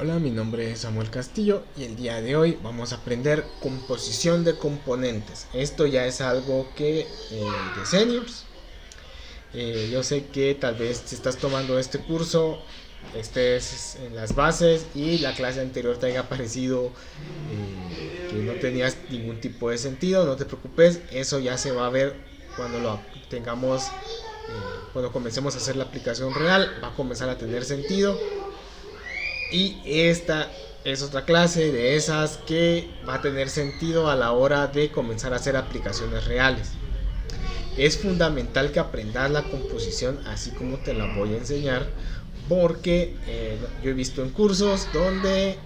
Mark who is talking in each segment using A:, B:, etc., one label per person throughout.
A: Hola, mi nombre es Samuel Castillo y el día de hoy vamos a aprender composición de componentes. Esto ya es algo que de seniors. Yo sé que tal vez si estás tomando este curso estés en las bases y la clase anterior te haya parecido que no tenías ningún tipo de sentido. No te preocupes, eso ya se va a ver cuando lo tengamos, cuando comencemos a hacer la aplicación real, va a comenzar a tener sentido. Y esta es otra clase de esas que va a tener sentido a la hora de comenzar a hacer aplicaciones reales. Es fundamental que aprendas la composición así como te la voy a enseñar, porque yo he visto en cursos donde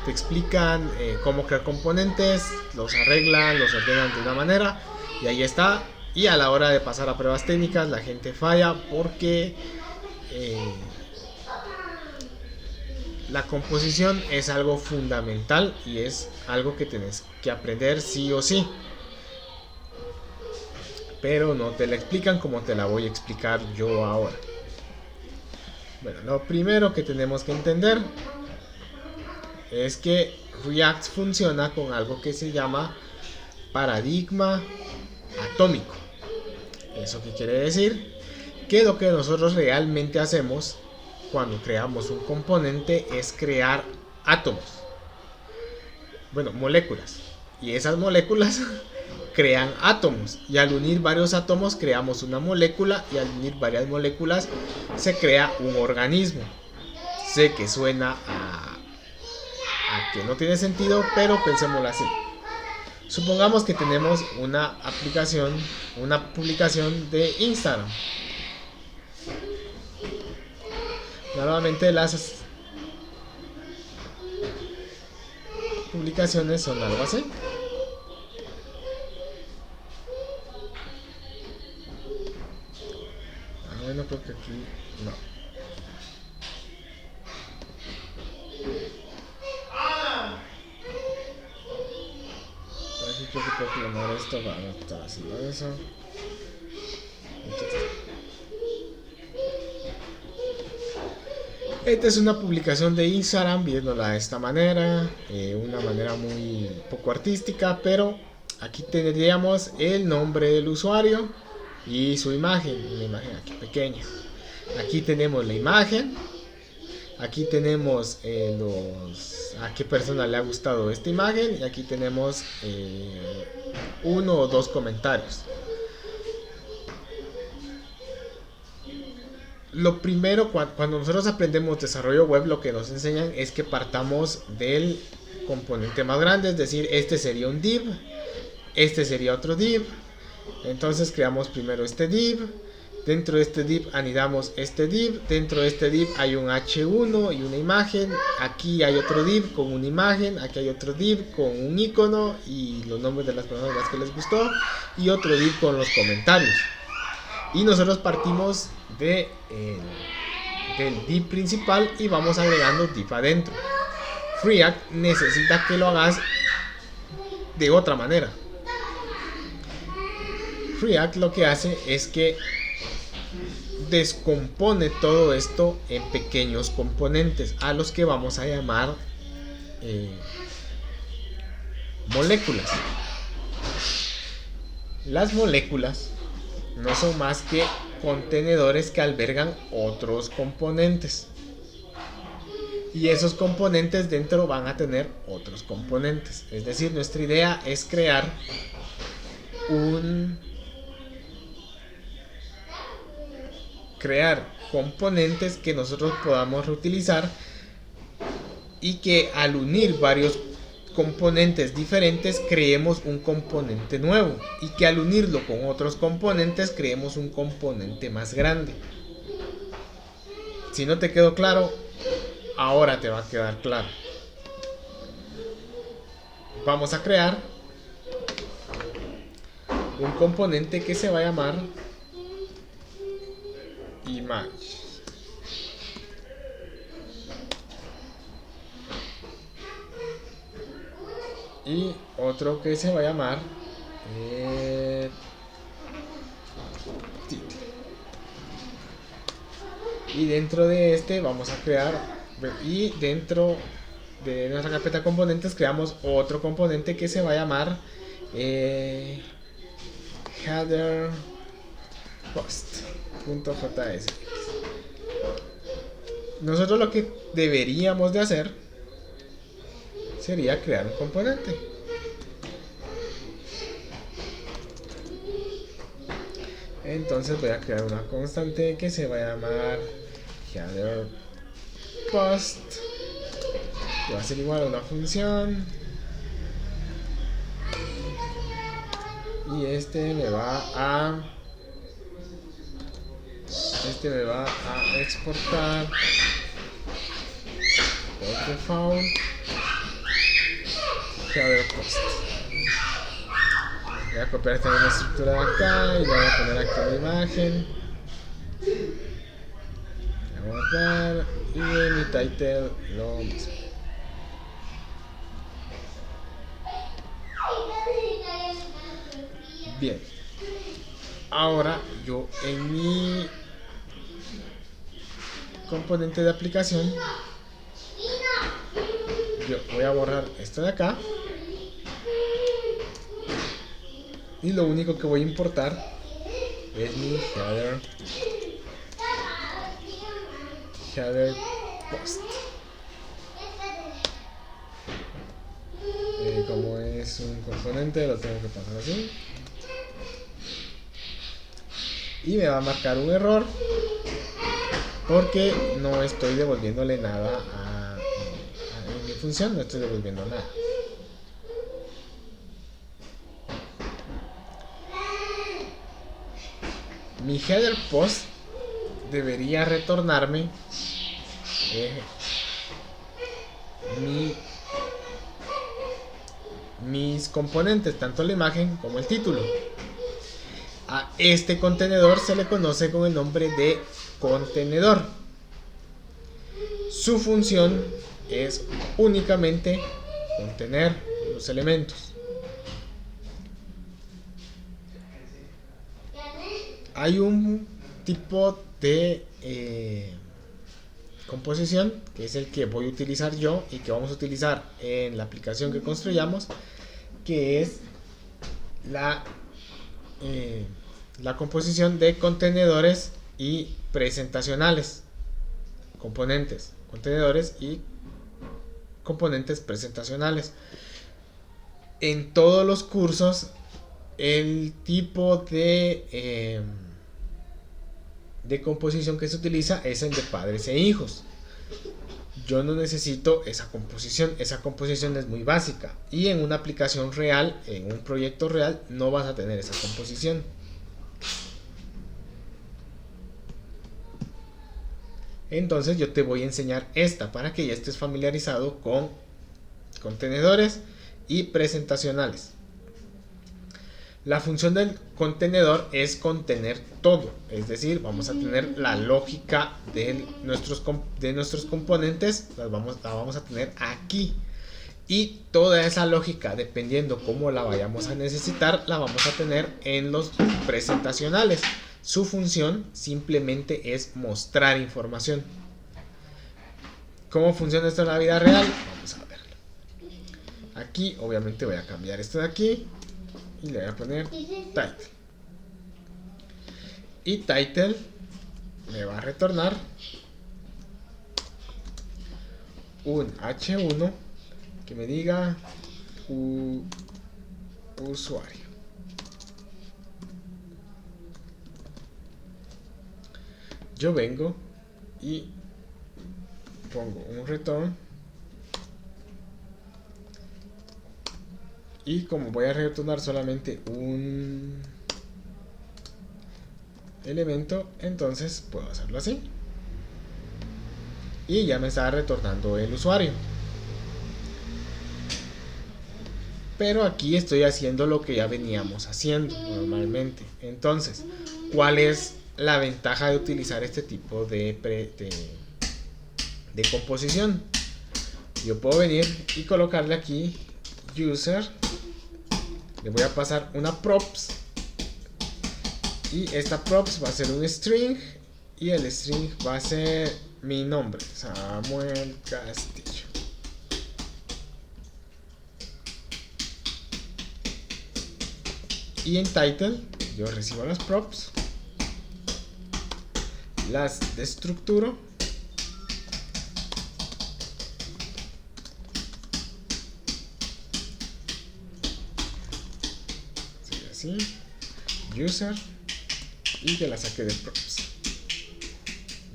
A: te explican cómo crear componentes, los arreglan, los ordenan de una manera y ahí está. Y a la hora de pasar a pruebas técnicas la gente falla porque eh, la composición es algo fundamental y es algo que tienes que aprender sí o sí. Pero no te la explican como te la voy a explicar yo ahora. Bueno, lo primero que tenemos que entender es que React funciona con algo que se llama paradigma atómico. ¿Eso qué quiere decir? Que lo que nosotros realmente hacemos cuando creamos un componente es crear átomos. Bueno, moléculas. Y esas moléculas crean átomos. Y al unir varios átomos creamos una molécula. Y al unir varias moléculas se crea un organismo. Sé que suena a que no tiene sentido, pero pensémoslo así. Supongamos que tenemos una aplicación, una publicación de Instagram. Normalmente las publicaciones son algo así. Bueno, creo que aquí no. Así que puedo clonar esto para estar haciendo eso. Esta es una publicación de Instagram viéndola de esta manera, una manera muy poco artística, pero aquí tendríamos el nombre del usuario y su imagen, una imagen aquí pequeña. Aquí tenemos la imagen, aquí tenemos a qué persona le ha gustado esta imagen y aquí tenemos uno o dos comentarios. Lo primero, cuando nosotros aprendemos desarrollo web, lo que nos enseñan es que partamos del componente más grande, es decir, este sería un div, este sería otro div. Entonces creamos primero este div, dentro de este div anidamos este div, dentro de este div hay un h1 y una imagen, aquí hay otro div con una imagen, aquí hay otro div con un icono y los nombres de las personas a las que les gustó, y otro div con los comentarios. Y nosotros partimos del div principal y vamos agregando div adentro. React necesita que lo hagas de otra manera. React lo que hace es que descompone todo esto en pequeños componentes a los que vamos a llamar moléculas. Las moléculas no son más que contenedores que albergan otros componentes. Y esos componentes dentro van a tener otros componentes. Es decir, nuestra idea es crear componentes que nosotros podamos reutilizar y que al unir varios componentes diferentes creemos un componente nuevo y que al unirlo con otros componentes creemos un componente más grande. Si no te quedó claro, ahora te va a quedar claro. Vamos a crear un componente que se va a llamar image. Y otro que se va a llamar título. Y dentro de este vamos a crear, y dentro de nuestra carpeta componentes creamos otro componente que se va a llamar header post.js. Nosotros lo que deberíamos de hacer sería crear un componente. Entonces voy a crear una constante que se va a llamar header post, que va a ser igual a una función, y este me va a exportar por default header post. Voy a copiar esta misma estructura de acá y voy a poner aquí la imagen. Voy a guardar y en mi title lo mismo. Bien, ahora yo en mi componente de aplicación yo voy a borrar esto de acá y lo único que voy a importar es mi header post. Como es un componente lo tengo que pasar así y me va a marcar un error porque no estoy devolviéndole nada a mi función, no estoy devolviendo nada. Mi header post debería retornarme mis componentes, tanto la imagen como el título. A este contenedor se le conoce con el nombre de contenedor. Su función es únicamente contener los elementos. Hay un tipo de composición que es el que voy a utilizar yo y que vamos a utilizar en la aplicación que construyamos, que es la composición de contenedores y presentacionales. Componentes, contenedores y componentes presentacionales. En todos los cursos el tipo de composición que se utiliza es el de padres e hijos. Yo no necesito esa composición es muy básica y en una aplicación real, en un proyecto real, no vas a tener esa composición. Entonces yo te voy a enseñar esta para que ya estés familiarizado con contenedores y presentacionales. La función del contenedor es contener todo, es decir, vamos a tener la lógica de nuestros componentes, la vamos a tener aquí. Y toda esa lógica, dependiendo cómo la vayamos a necesitar, la vamos a tener en los presentacionales. Su función simplemente es mostrar información. ¿Cómo funciona esto en la vida real? Vamos a verlo. Aquí, obviamente, voy a cambiar esto de aquí. Y le voy a poner title. Y title me va a retornar un H1 que me diga usuario. Yo vengo y pongo un return. Y como voy a retornar solamente un elemento, entonces puedo hacerlo así. Y ya me está retornando el usuario. Pero aquí estoy haciendo lo que ya veníamos haciendo normalmente. Entonces, ¿cuál es la ventaja de utilizar este tipo de composición? Yo puedo venir y colocarle aquí user. Le voy a pasar una props y esta props va a ser un string Y el string va a ser mi nombre, Samuel Castillo. Y en title yo recibo las props, las destructuro así, user, y que la saque de props.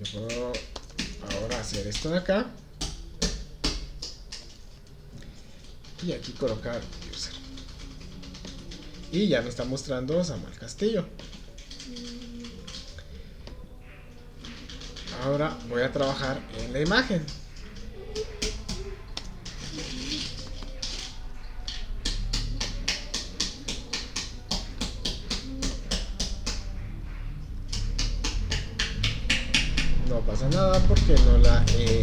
A: Yo puedo ahora hacer esto de acá y aquí colocar user, y ya me está mostrando Samuel Castillo. Ahora voy a trabajar en la imagen. No pasa nada porque no la he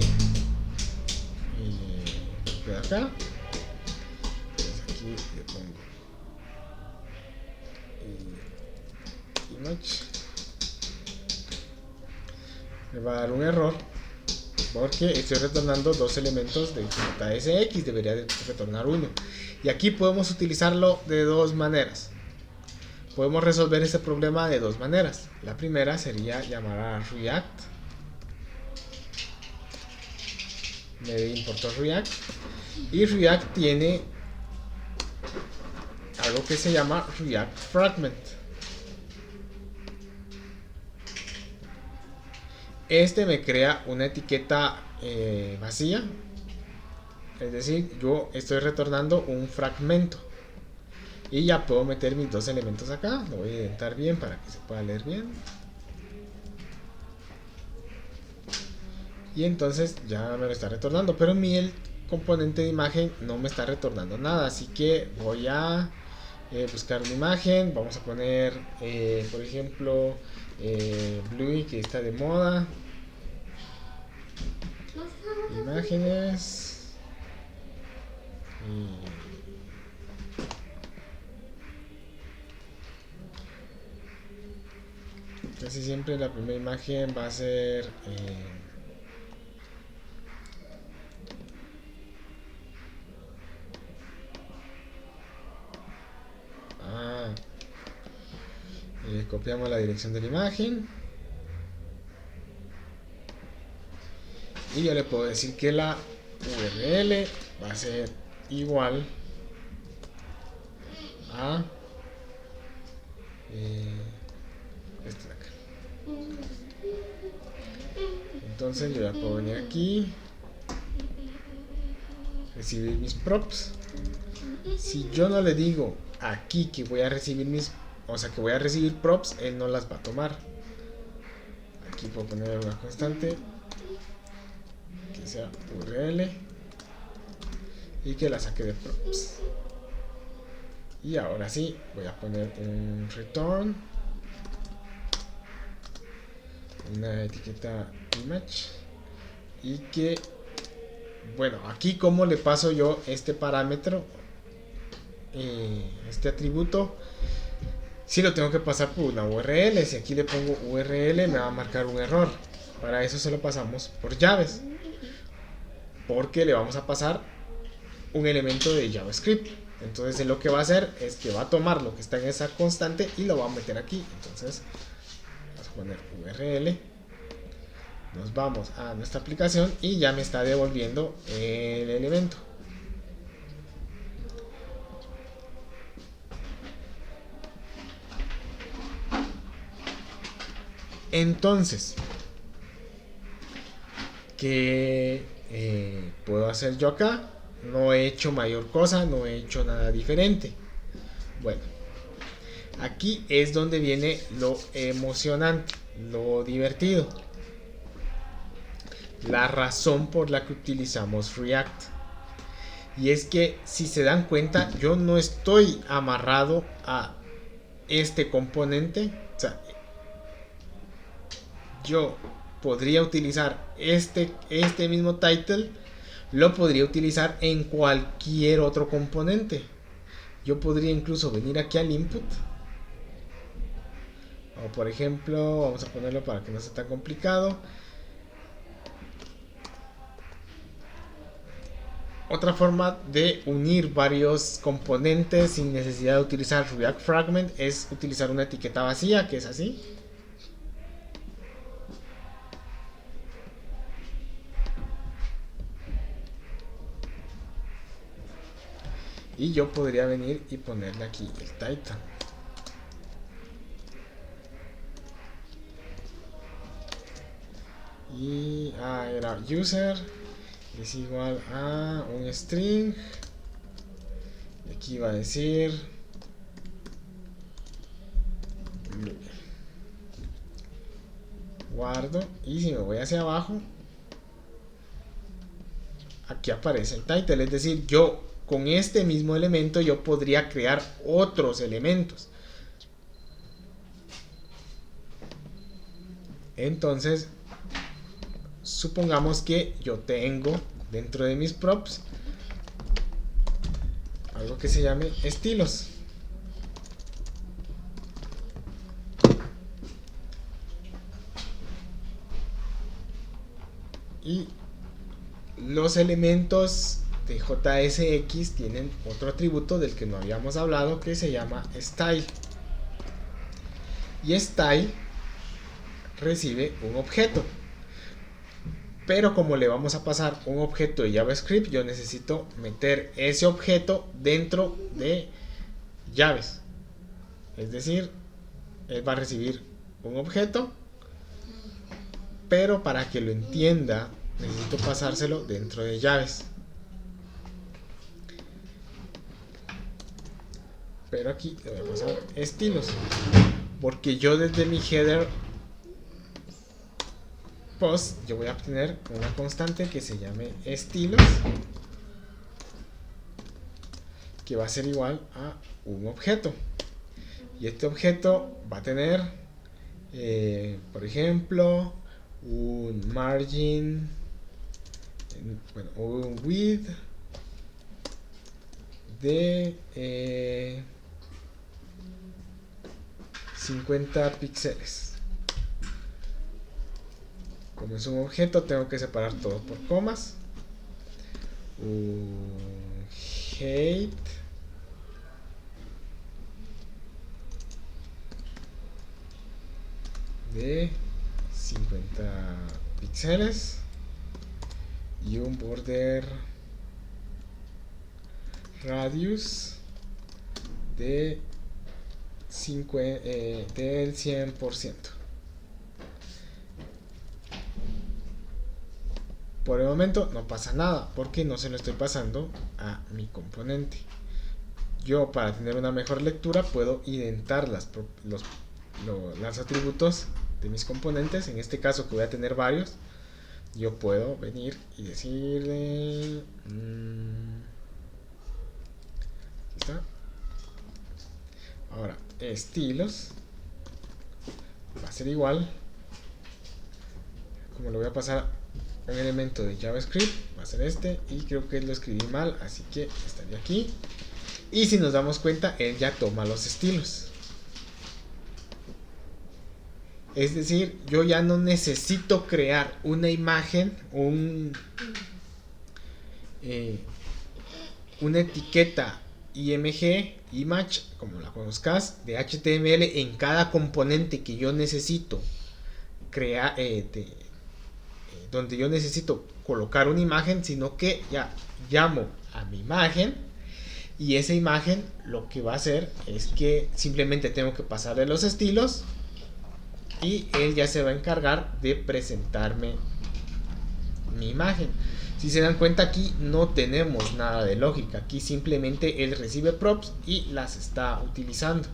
A: copiado acá. Entonces aquí le pongo image. Me va a dar un error porque estoy retornando dos elementos de JSX, debería de retornar uno. Y aquí podemos utilizarlo de dos maneras. Podemos resolver este problema de dos maneras. La primera sería llamar a React, me importó React, y React tiene algo que se llama React Fragment. Este me crea una etiqueta vacía, es decir, yo estoy retornando un fragmento y ya puedo meter mis dos elementos acá. Lo voy a indentar bien para que se pueda leer bien, y entonces ya me lo está retornando, pero el componente de imagen no me está retornando nada, así que voy a buscar una imagen. Vamos a poner por ejemplo Bluey, que está de moda. Imágenes. Casi siempre la primera imagen va a ser copiamos la dirección de la imagen y yo le puedo decir que la URL va a ser igual a este de acá. Entonces yo ya puedo venir aquí, recibir mis props. Si yo no le digo aquí que voy a recibir que voy a recibir props, él no las va a tomar. Aquí puedo poner una constante que sea URL y que la saque de props. Y ahora sí voy a poner un return, una etiqueta image, y que, bueno, aquí como le paso yo este parámetro, este atributo, si lo tengo que pasar por una URL. Si aquí le pongo URL me va a marcar un error. Para eso se lo pasamos por llaves, porque le vamos a pasar un elemento de JavaScript. Entonces lo que va a hacer es que va a tomar lo que está en esa constante y lo va a meter aquí. Entonces vamos a poner URL, nos vamos a nuestra aplicación y ya me está devolviendo el elemento. Entonces, ¿qué puedo hacer yo acá? No he hecho mayor cosa, no he hecho nada diferente. Bueno, aquí es donde viene lo emocionante, lo divertido, la razón por la que utilizamos React. Y es que, si se dan cuenta, yo no estoy amarrado a este componente. O sea, yo podría utilizar este mismo title, lo podría utilizar en cualquier otro componente. Yo podría incluso venir aquí al input, O por ejemplo, vamos a ponerlo para que no sea tan complicado. Otra forma de unir varios componentes sin necesidad de utilizar React Fragment es utilizar una etiqueta vacía, que es así. Y yo podría venir y ponerle aquí el title. Y era user es igual a un string. Y aquí va a decir guardo, y si me voy hacia abajo, aquí aparece el title. Es decir, yo con este mismo elemento yo podría crear otros elementos. Entonces supongamos que yo tengo dentro de mis props algo que se llame estilos. Y los elementos de JSX tienen otro atributo del que no habíamos hablado, que se llama style. Y style recibe un objeto. Pero como le vamos a pasar un objeto de JavaScript, yo necesito meter ese objeto dentro de llaves. Es decir, él va a recibir un objeto, pero para que lo entienda necesito pasárselo dentro de llaves. Pero aquí le voy a pasar estilos, porque yo desde mi header post yo voy a obtener una constante que se llame estilos, que va a ser igual a un objeto. Y este objeto va a tener, por ejemplo, un margin, bueno, un width de 50 píxeles. Como es un objeto, tengo que separar todo por comas. Un height de 50 píxeles y un border radius de del 100%. Por el momento no pasa nada porque no se lo estoy pasando a mi componente. Yo, para tener una mejor lectura, puedo indentar los atributos de mis componentes. En este caso, que voy a tener varios, yo puedo venir y decirle aquí está. Ahora, estilos va a ser igual, como lo voy a pasar a un elemento de JavaScript, va a ser este, y creo que lo escribí mal, así que estaría aquí. Y si nos damos cuenta, él ya toma los estilos. Es decir, yo ya no necesito crear una imagen, una etiqueta image, como la conozcas, de HTML en cada componente que yo necesito crear, donde yo necesito colocar una imagen, sino que ya llamo a mi imagen, y esa imagen lo que va a hacer es que simplemente tengo que pasarle los estilos y él ya se va a encargar de presentarme mi imagen. Si se dan cuenta, aquí no tenemos nada de lógica, aquí simplemente él recibe props y las está utilizando.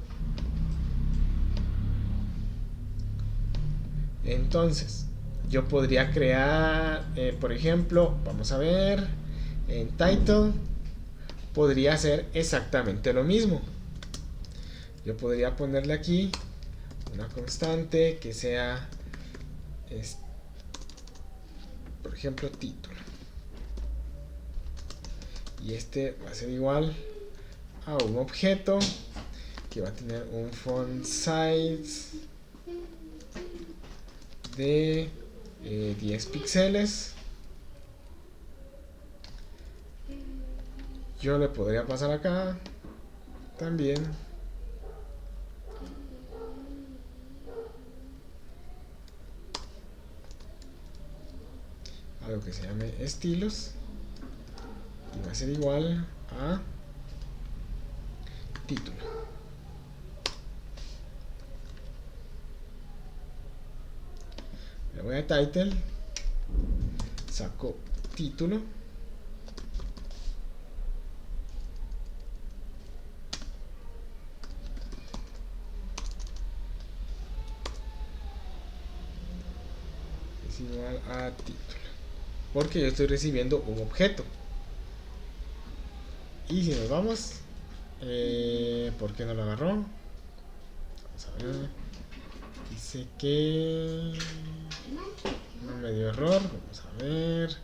A: Entonces yo podría crear, por ejemplo, vamos a ver, en title podría hacer exactamente lo mismo. Yo podría ponerle aquí una constante que sea, por ejemplo, título, y este va a ser igual a un objeto que va a tener un font size de 10 píxeles. Yo le podría pasar acá también algo que se llame estilos y va a ser igual a título. Le voy a title, saco título, es igual a título, porque yo estoy recibiendo un objeto. Y si nos vamos, ¿por qué no lo agarró? Vamos a ver. Dice que no me dio error. Vamos a ver.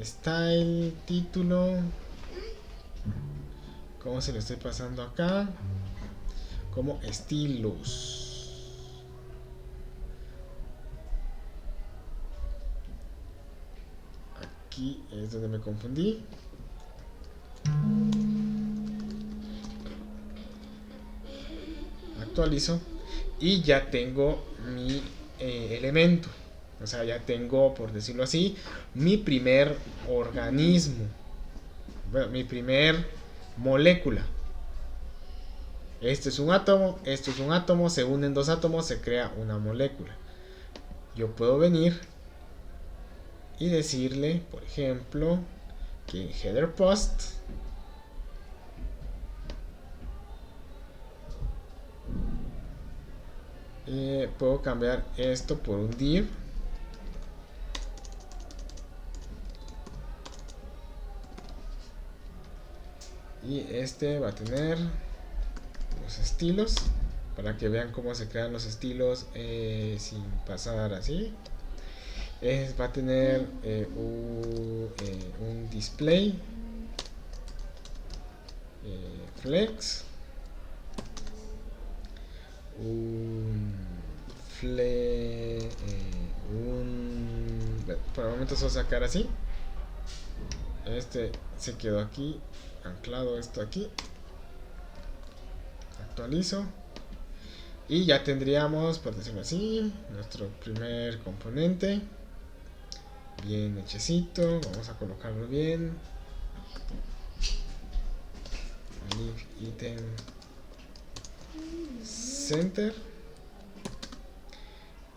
A: Style, título. ¿Cómo se lo estoy pasando acá? Como estilos. Aquí es donde me confundí. Actualizo y ya tengo mi elemento, o sea, ya tengo, por decirlo así, mi primer organismo, bueno, mi primer molécula. Este es un átomo, esto es un átomo, se unen dos átomos, se crea una molécula. Yo puedo venir y decirle, por ejemplo, que en header post puedo cambiar esto por un div y este va a tener los estilos para que vean cómo se crean los estilos sin pasar así. Va a tener un display flex, por el momento se va a sacar así. Este se quedó aquí anclado, esto aquí. Actualizo y ya tendríamos, por decirlo así, nuestro primer componente bien hechecito. Vamos a colocarlo bien. Leave item center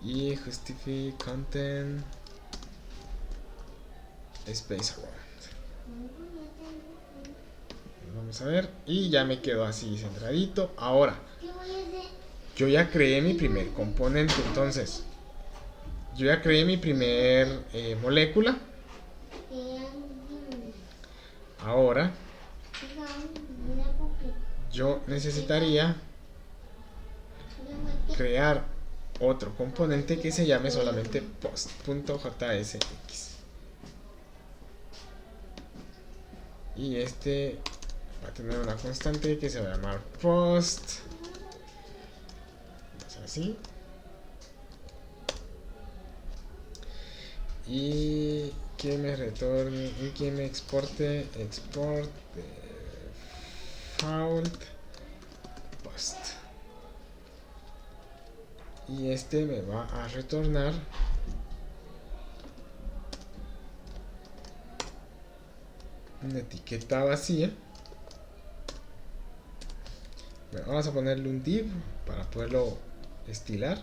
A: y justify content space around. Vamos a ver y ya me quedó así centradito. Ahora yo ya creé mi primer componente, entonces yo ya creé mi primer molécula. Ahora yo necesitaría crear otro componente que se llame solamente post.jsx y este va a tener una constante que se va a llamar post, así, y que me retorne y que me exporte export default post, y este me va a retornar una etiqueta vacía. Bueno, vamos a ponerle un div para poderlo estilar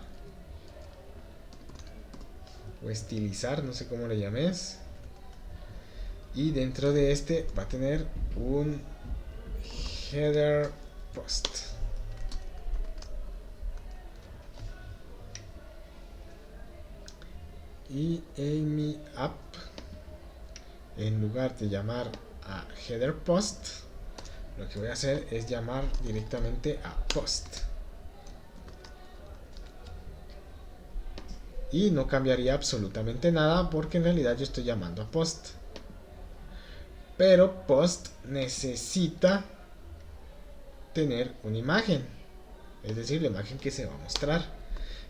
A: o estilizar, no sé cómo le llames, y dentro de este va a tener un header post. Y en mi app, en lugar de llamar a header post, lo que voy a hacer es llamar directamente a post. Y no cambiaría absolutamente nada porque en realidad yo estoy llamando a post. Pero post necesita tener una imagen, es decir, la imagen que se va a mostrar.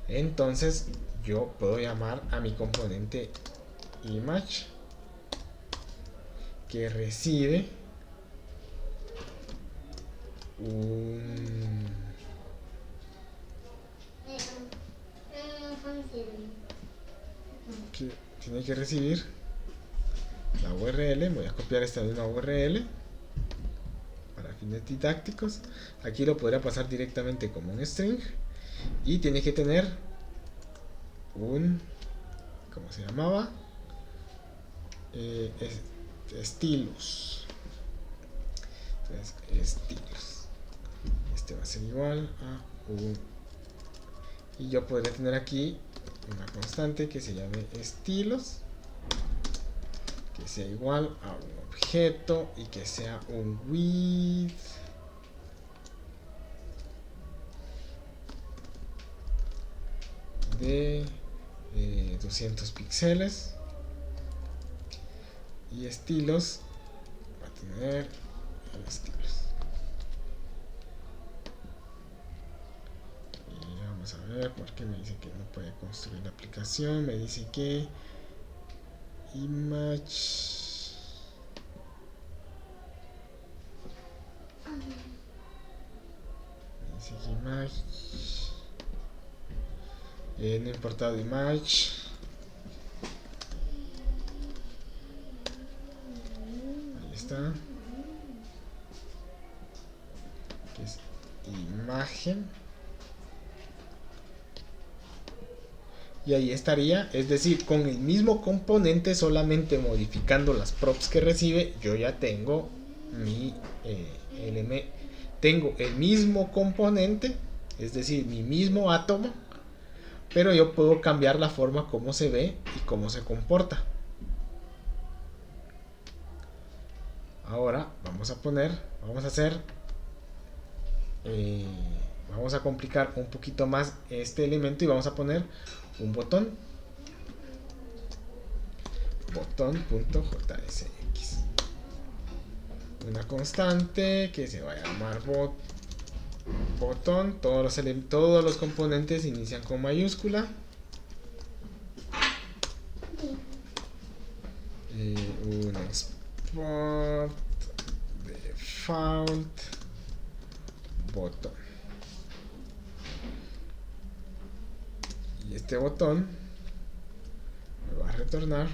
A: Entonces yo puedo llamar a mi componente image que recibe que tiene que recibir la URL. Voy a copiar esta misma URL para fines didácticos. Aquí lo podría pasar directamente como un string y tiene que tener un, ¿cómo se llamaba? Estilos. Entonces, estilos. Este va a ser igual a un, y yo podría tener aquí una constante que se llame estilos, que sea igual a un objeto y que sea un width de 200 píxeles, y estilos va a tener el estilos. Y vamos a ver por qué me dice que no puede construir la aplicación. Me dice que image no importado image. Ahí está. Que es imagen. Y ahí estaría, es decir, con el mismo componente, solamente modificando las props que recibe, yo ya tengo mi tengo el mismo componente, es decir, mi mismo átomo, pero yo puedo cambiar la forma como se ve y cómo se comporta. Ahora vamos a hacer, vamos a complicar un poquito más este elemento y vamos a poner un botón, botón.jsx, una constante que se va a llamar botón. Todos los componentes inician con mayúscula. Un export default botón. Y este botón me va a retornar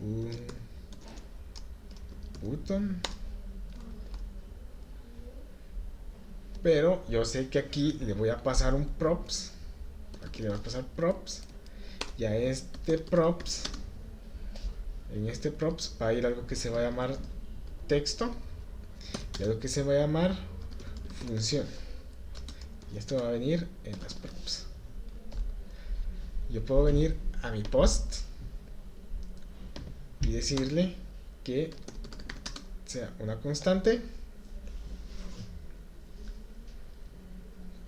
A: un button, pero yo sé que aquí le voy a pasar un props. Aquí le voy a pasar props, y a este props, en este props va a ir algo que se va a llamar texto y algo que se va a llamar función, y esto va a venir en las props. Yo puedo venir a mi post y decirle que sea una constante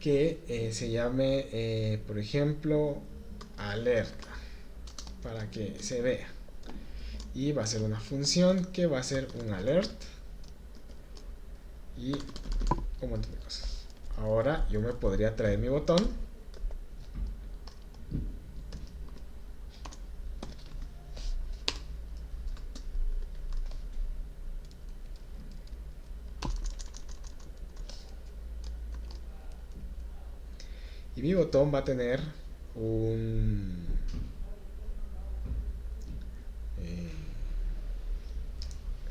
A: que se llame, por ejemplo, alerta, para que se vea, y va a ser una función que va a ser un alert y un montón de cosas. Ahora yo me podría traer mi botón y mi botón va a tener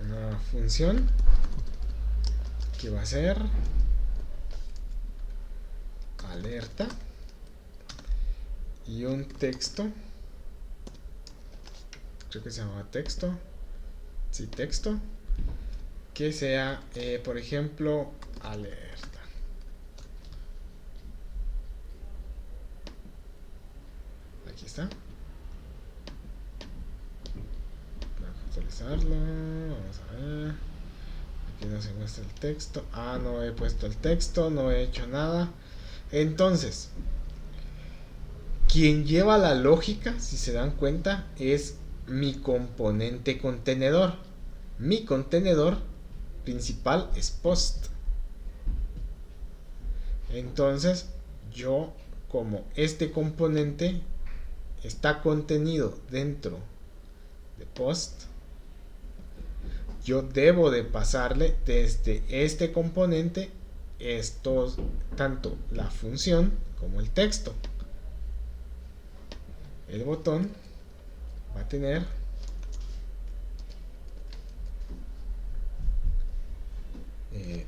A: una función que va a ser alerta y un texto, creo que se llama texto, sí, texto, que sea, por ejemplo, alerta. Aquí está. Vamos a actualizarlo. Vamos a ver. Aquí no se muestra el texto. Ah, no he puesto el texto, no he hecho nada. Entonces, quien lleva la lógica, si se dan cuenta, es mi componente contenedor. Mi contenedor principal es post. Entonces yo, como este componente está contenido dentro de post, yo debo de pasarle desde este componente estos, tanto la función como el texto. El botón va a tener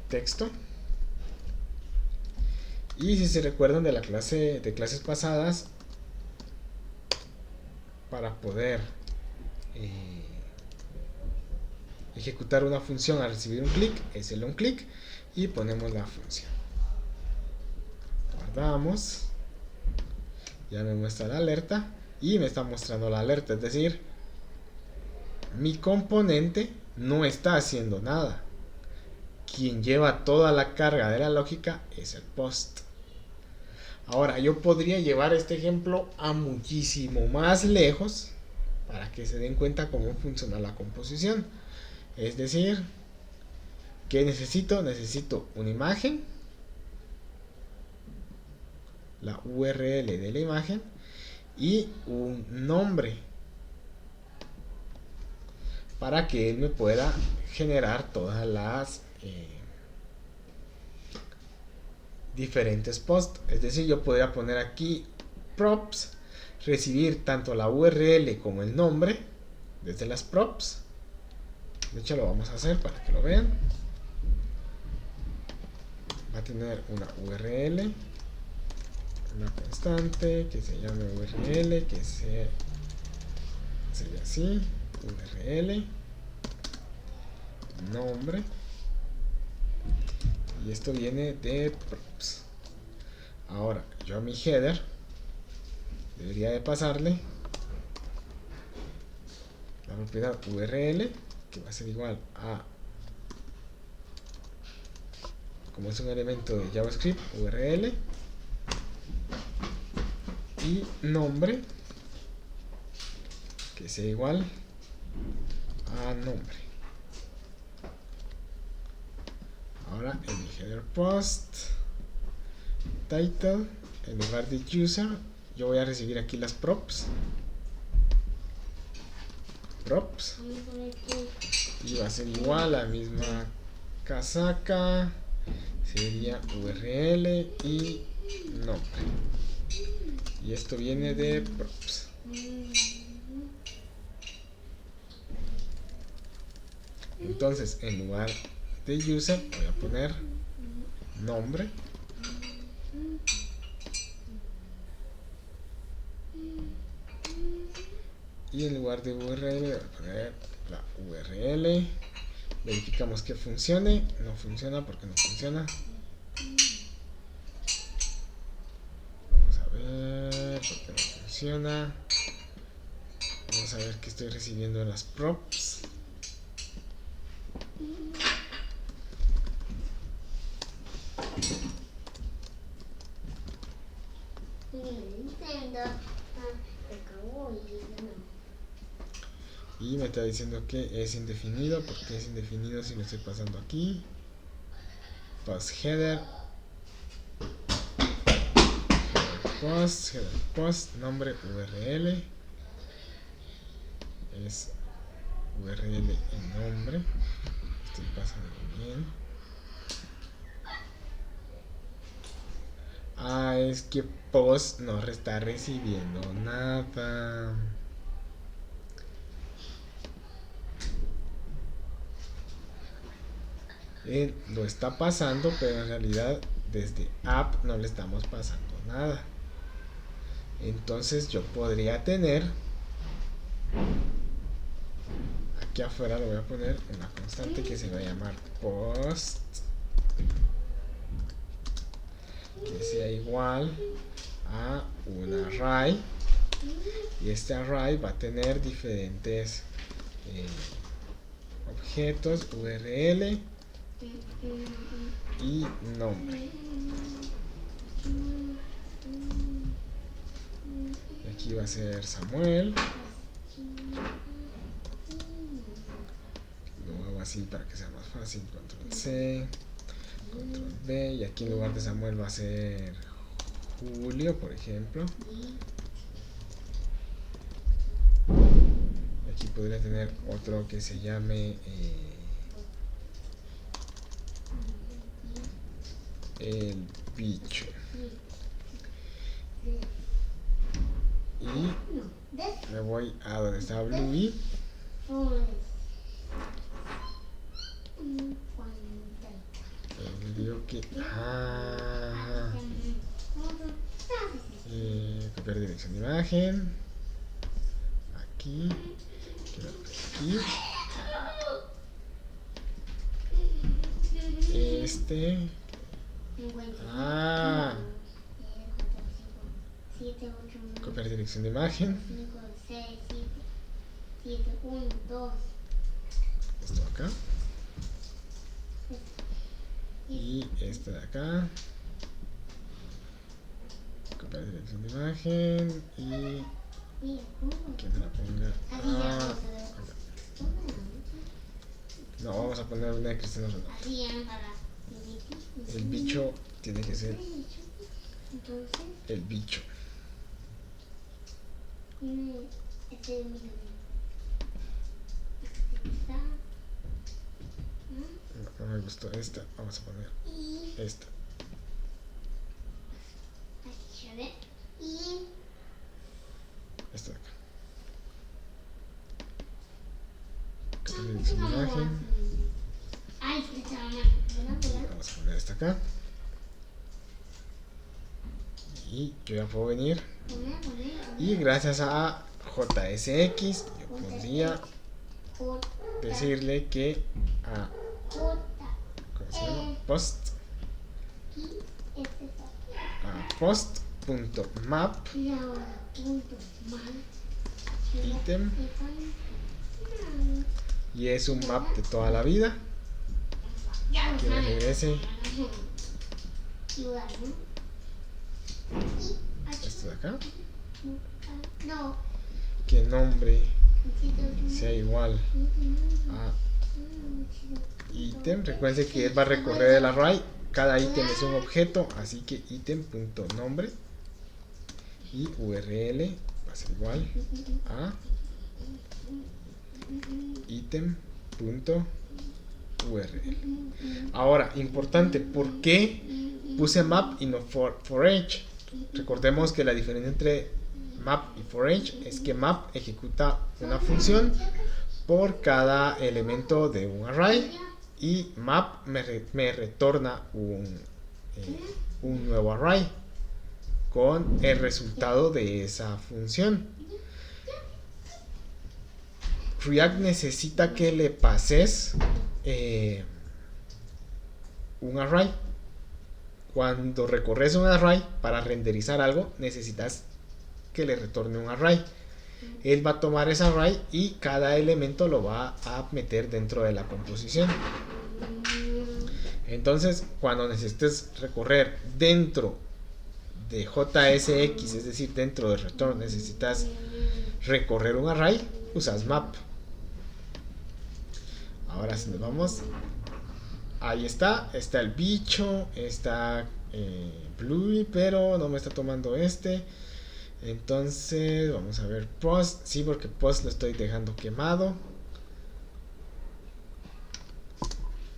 A: texto, y si se recuerdan de la clase de clases pasadas, para poder ejecutar una función al recibir un clic, es el onClick, y ponemos la función. Guardamos, ya me muestra la alerta y me está mostrando la alerta, es decir, mi componente no está haciendo nada. Quien lleva toda la carga de la lógica es el post. Ahora, yo podría llevar este ejemplo a muchísimo más lejos para que se den cuenta cómo funciona la composición. Es decir, ¿qué necesito? Necesito una imagen, la URL de la imagen y un nombre para que él me pueda generar todas las diferentes posts. Es decir, yo podría poner aquí props, recibir tanto la URL como el nombre desde las props. De hecho, lo vamos a hacer para que lo vean. Va a tener una URL, una constante que se llame URL, que sería así, URL, nombre, y esto viene de props. Ahora, yo a mi header debería de pasarle la propiedad URL, que va a ser igual a, como es un elemento de JavaScript, URL, y nombre, que sea igual a nombre. Ahora en mi header post title, en lugar de user, yo voy a recibir aquí las props, y va a ser igual a la misma casaca, sería URL y nombre, y esto viene de props. Entonces, en lugar de user voy a poner nombre, y en lugar de URL voy a poner la URL. Verificamos que funcione. No funciona porque no funciona. Vamos a ver por qué no funciona. Vamos a ver que estoy recibiendo en las props. Y me está diciendo que es indefinido. ¿Por qué es indefinido si lo estoy pasando aquí? Post header, post, nombre URL, es URL y nombre. Estoy pasando bien. Ah, es que post no está recibiendo nada. Lo está pasando, pero en realidad desde app no le estamos pasando nada. Entonces yo podría tener, aquí afuera le voy a poner una constante que se va a llamar post, que sea igual a un array, y este array va a tener diferentes objetos, URL y nombre. Y aquí va a ser Samuel. Lo hago así para que sea más fácil. Control C. Control B, y aquí en lugar de Samuel va a ser Julio, por ejemplo. Aquí podría tener otro que se llame el bicho. Y me voy a donde está Bluey. Le digo que copiar dirección de imagen. Aquí. Aquí. Copiar dirección de imagen. Esto acá. Y este de acá. Copiar dirección de imagen. Y que me la ponga. No, vamos a poner una de Cristiano Ronaldo. El bicho tiene que ser el bicho. No me gustó esta, vamos a poner esta. Esta de acá. Dirección de imagen. Vamos a poner esta acá. Y yo ya puedo venir. Y gracias a JSX yo podría decirle que a ¿cómo se llama? Post.map item, y es un map de toda la vida que me regrese esto de acá, que el nombre sea igual a ítem. Recuerden que él va a recorrer el array, cada ítem es un objeto, así que ítem.nombre y URL va a ser igual a ítem.url. Ahora, importante, ¿por qué puse map y no for each? Recordemos que la diferencia entre map y for each es que map ejecuta una función por cada elemento de un array y map me retorna un nuevo array con el resultado de esa función. React necesita que le pases un array. Cuando recorres un array para renderizar algo, necesitas que le retorne un array. Él va a tomar ese array y cada elemento lo va a meter dentro de la composición. Entonces, cuando necesites recorrer dentro de JSX, es decir, dentro de return, necesitas recorrer un array, usas map. Ahora si nos vamos, ahí está el bicho, está Bluey, pero no me está tomando este. Entonces vamos a ver post, sí, porque post lo estoy dejando quemado.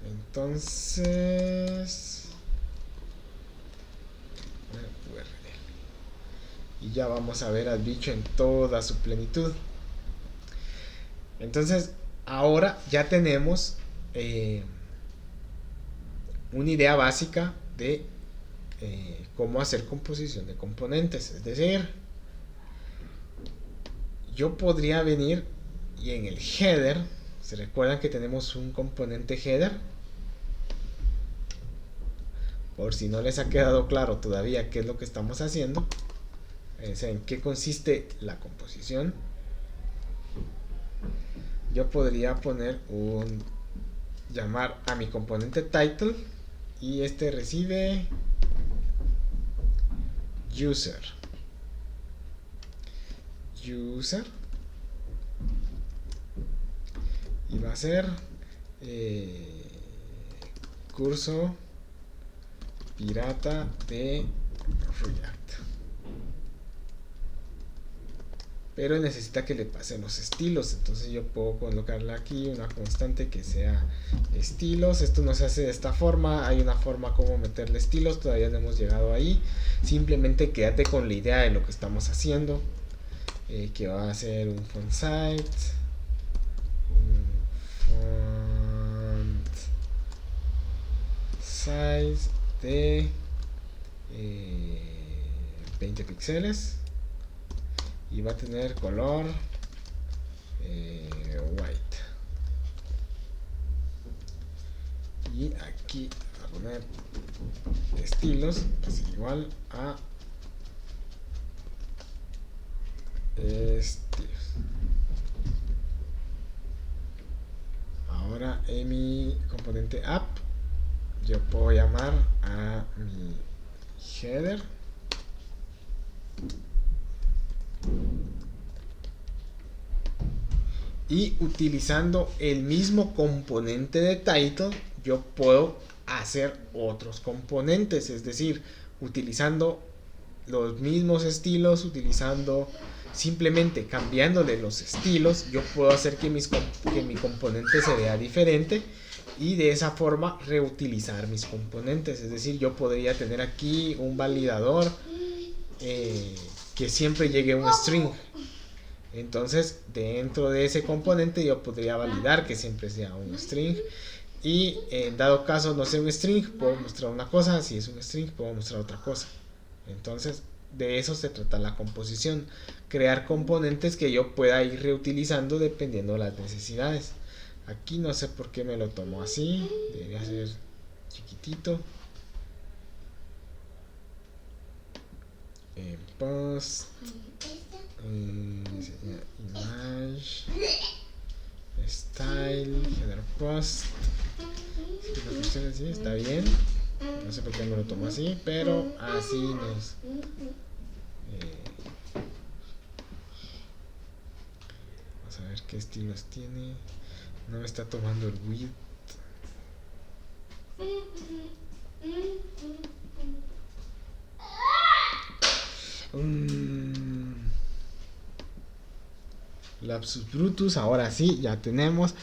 A: Entonces y ya vamos a ver al bicho en toda su plenitud. Entonces ahora ya tenemos una idea básica de cómo hacer composición de componentes. Es decir, yo podría venir y en el header, ¿se recuerdan que tenemos un componente header? Por si no les ha quedado claro todavía qué es lo que estamos haciendo, en qué consiste la composición, yo podría poner llamar a mi componente title y este recibe user y va a ser curso pirata de React. Pero necesita que le pasen los estilos, entonces yo puedo colocarle aquí una constante que sea estilos. Esto no se hace de esta forma, hay una forma como meterle estilos, todavía no hemos llegado ahí. Simplemente quédate con la idea de lo que estamos haciendo, que va a ser un font size, de 20 píxeles y va a tener color white. Y aquí voy a poner estilos, es igual a estilos. Ahora en mi componente app yo puedo llamar a mi header y utilizando el mismo componente de title yo puedo hacer otros componentes, es decir, utilizando los mismos estilos, utilizando simplemente cambiándole los estilos, yo puedo hacer que mi componente se vea diferente y de esa forma reutilizar mis componentes. Es decir, yo podría tener aquí un validador que siempre llegue un string. Entonces dentro de ese componente yo podría validar que siempre sea un string. Y en dado caso no sea un string, puedo mostrar una cosa. Si es un string, puedo mostrar otra cosa. Entonces de eso se trata la composición. Crear componentes que yo pueda ir reutilizando dependiendo de las necesidades. Aquí no sé por qué me lo tomo así. Debería ser chiquitito. Post. Image. Style. Header post. Sí, está bien. No sé por qué me lo tomo así, pero así nos... vamos a ver qué estilos tiene. No me está tomando el width. Lapsus brutus, ahora sí, ya tenemos.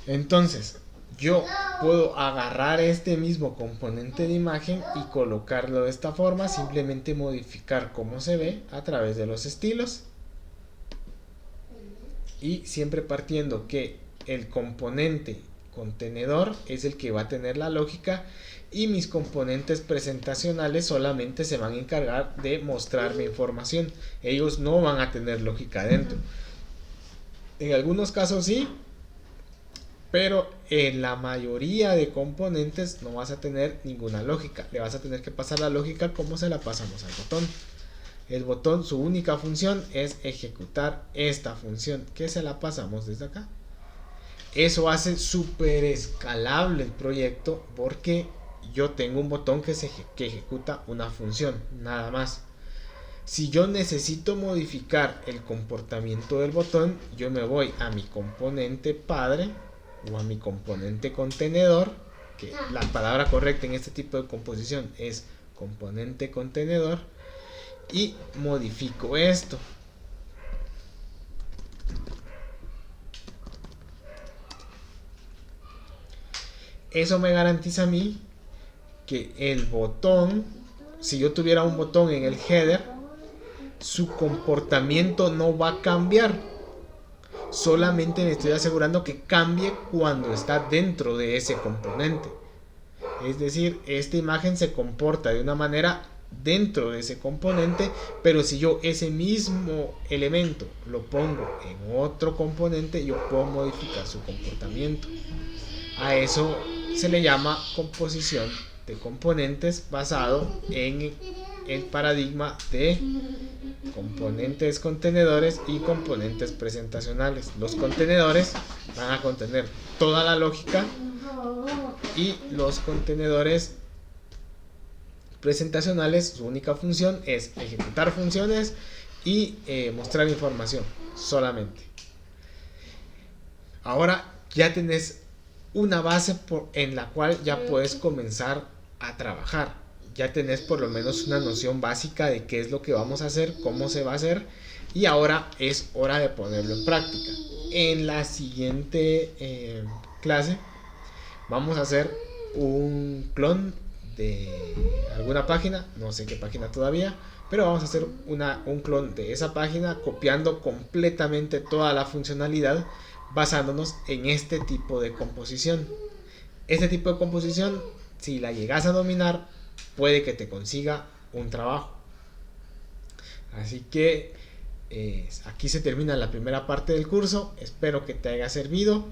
A: Entonces, yo puedo agarrar este mismo componente de imagen y colocarlo de esta forma, simplemente modificar cómo se ve a través de los estilos. Y siempre partiendo que el componente contenedor es el que va a tener la lógica y mis componentes presentacionales solamente se van a encargar de mostrarme información. Ellos no van a tener lógica dentro. En algunos casos sí, pero en la mayoría de componentes no vas a tener ninguna lógica. Le vas a tener que pasar la lógica como se la pasamos al botón. El botón, su única función es ejecutar esta función que se la pasamos desde acá. Eso hace súper escalable el proyecto porque yo tengo un botón que ejecuta una función, nada más. Si yo necesito modificar el comportamiento del botón, yo me voy a mi componente padre o a mi componente contenedor, que la palabra correcta en este tipo de composición es componente contenedor, y modifico esto. Eso me garantiza a mí que el botón, si yo tuviera un botón en el header, su comportamiento no va a cambiar. Solamente me estoy asegurando que cambie cuando está dentro de ese componente. Es decir, esta imagen se comporta de una manera dentro de ese componente, pero si yo ese mismo elemento lo pongo en otro componente, yo puedo modificar su comportamiento. A eso se le llama composición de componentes basado en el paradigma de componentes contenedores y componentes presentacionales. Los contenedores van a contener toda la lógica y los contenedores presentacionales, su única función es ejecutar funciones y mostrar información solamente. Ahora ya tenés una base en la cual ya puedes comenzar a trabajar. Ya tenés por lo menos una noción básica de qué es lo que vamos a hacer, cómo se va a hacer, y ahora es hora de ponerlo en práctica. En la siguiente clase vamos a hacer un clon de alguna página, no sé qué página todavía, pero vamos a hacer un clon de esa página copiando completamente toda la funcionalidad basándonos en este tipo de composición. Este tipo de composición, si la llegas a dominar, puede que te consiga un trabajo. Así que aquí se termina la primera parte del curso. Espero que te haya servido.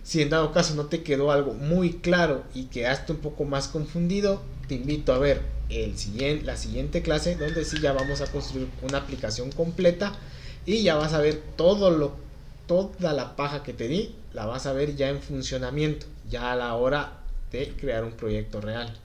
A: Si en dado caso no te quedó algo muy claro y quedaste un poco más confundido, te invito a ver la siguiente clase, donde sí ya vamos a construir una aplicación completa y ya vas a ver toda la paja que te di, la vas a ver ya en funcionamiento, ya a la hora de crear un proyecto real.